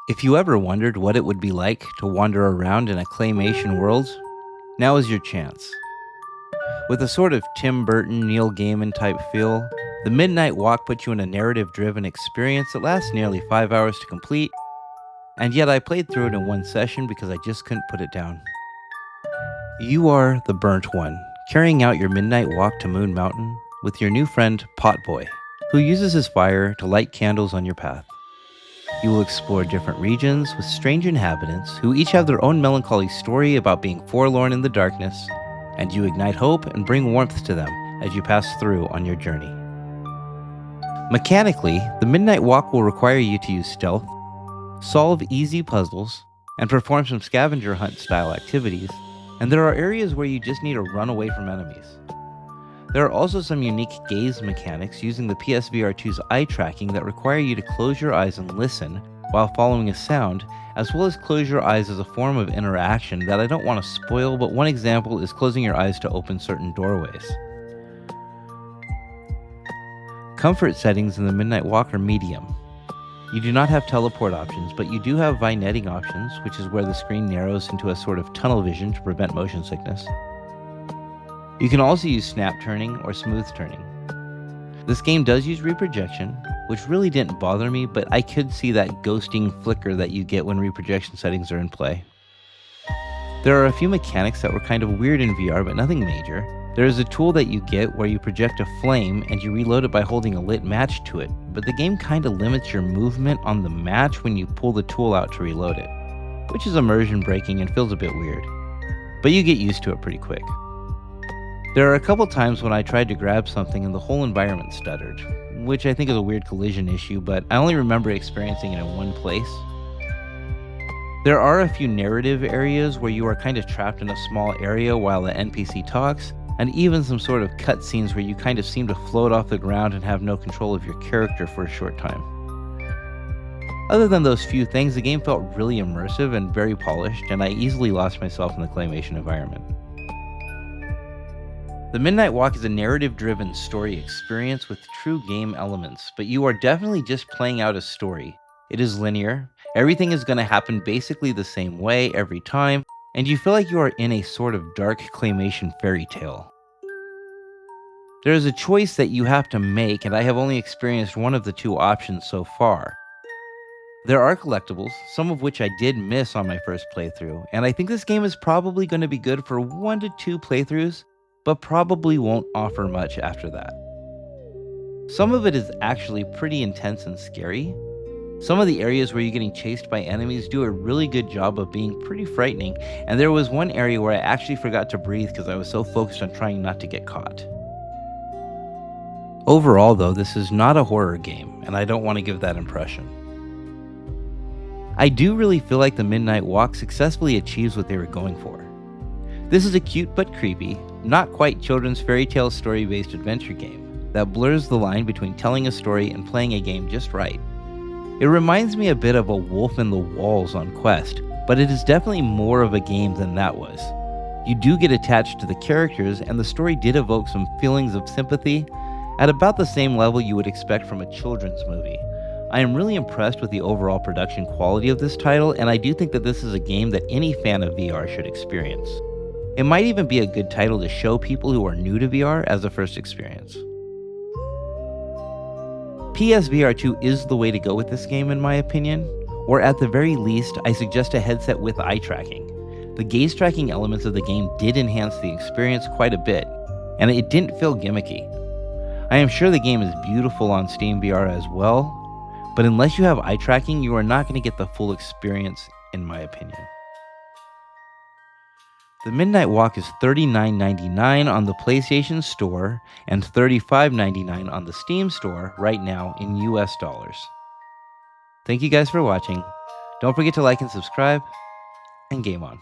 If you ever wondered what it would be like to wander around in a claymation world, now is your chance. With a sort of Tim Burton, Neil Gaiman type feel, the Midnight Walk puts you in a narrative-driven experience that lasts nearly 5 hours to complete, and yet I played through it in one session because I just couldn't put it down. You are the Burnt One, carrying out your Midnight Walk to Moon Mountain with your new friend Potboy, who uses his fire to light candles on your path. You will explore different regions with strange inhabitants who each have their own melancholy story about being forlorn in the darkness, and you ignite hope and bring warmth to them as you pass through on your journey. Mechanically, the Midnight Walk will require you to use stealth, solve easy puzzles, and perform some scavenger hunt style activities, and there are areas where you just need to run away from enemies. There are also some unique gaze mechanics using the PSVR2's eye tracking that require you to close your eyes and listen while following a sound, as well as close your eyes as a form of interaction that I don't want to spoil, but one example is closing your eyes to open certain doorways. Comfort settings in the Midnight Walk are medium. You do not have teleport options, but you do have vignetting options, which is where the screen narrows into a sort of tunnel vision to prevent motion sickness. You can also use snap turning or smooth turning. This game does use reprojection, which really didn't bother me, but I could see that ghosting flicker that you get when reprojection settings are in play. There are a few mechanics that were kind of weird in VR, but nothing major. There is a tool that you get where you project a flame and you reload it by holding a lit match to it, but the game kind of limits your movement on the match when you pull the tool out to reload it, which is immersion breaking and feels a bit weird, but you get used to it pretty quick. There are a couple times when I tried to grab something and the whole environment stuttered, which I think is a weird collision issue, but I only remember experiencing it in one place. There are a few narrative areas where you are kind of trapped in a small area while the NPC talks, and even some sort of cutscenes where you kind of seem to float off the ground and have no control of your character for a short time. Other than those few things, the game felt really immersive and very polished, and I easily lost myself in the claymation environment. The Midnight Walk is a narrative-driven story experience with true game elements, but you are definitely just playing out a story. It is linear, everything is going to happen basically the same way every time, and you feel like you are in a sort of dark claymation fairy tale. There is a choice that you have to make, and I have only experienced one of the two options so far. There are collectibles, some of which I did miss on my first playthrough, and I think this game is probably going to be good for 1 to 2 playthroughs, but probably won't offer much after that. Some of it is actually pretty intense and scary. Some of the areas where you're getting chased by enemies do a really good job of being pretty frightening, and there was one area where I actually forgot to breathe because I was so focused on trying not to get caught. Overall though, this is not a horror game, and I don't want to give that impression. I do really feel like the Midnight Walk successfully achieves what they were going for. This is a cute but creepy, not quite children's fairy tale story-based adventure game that blurs the line between telling a story and playing a game just right. It reminds me a bit of a Wolf in the Walls on Quest, but it is definitely more of a game than that was. You do get attached to the characters, and the story did evoke some feelings of sympathy at about the same level you would expect from a children's movie. I am really impressed with the overall production quality of this title, and I do think that this is a game that any fan of VR should experience. It might even be a good title to show people who are new to VR as a first experience. PSVR2 is the way to go with this game in my opinion, or at the very least, I suggest a headset with eye tracking. The gaze tracking elements of the game did enhance the experience quite a bit, and it didn't feel gimmicky. I am sure the game is beautiful on Steam VR as well, but unless you have eye tracking, you are not going to get the full experience in my opinion. The Midnight Walk is $39.99 on the PlayStation Store and $35.99 on the Steam Store right now in US dollars. Thank you guys for watching. Don't forget to like and subscribe, and game on.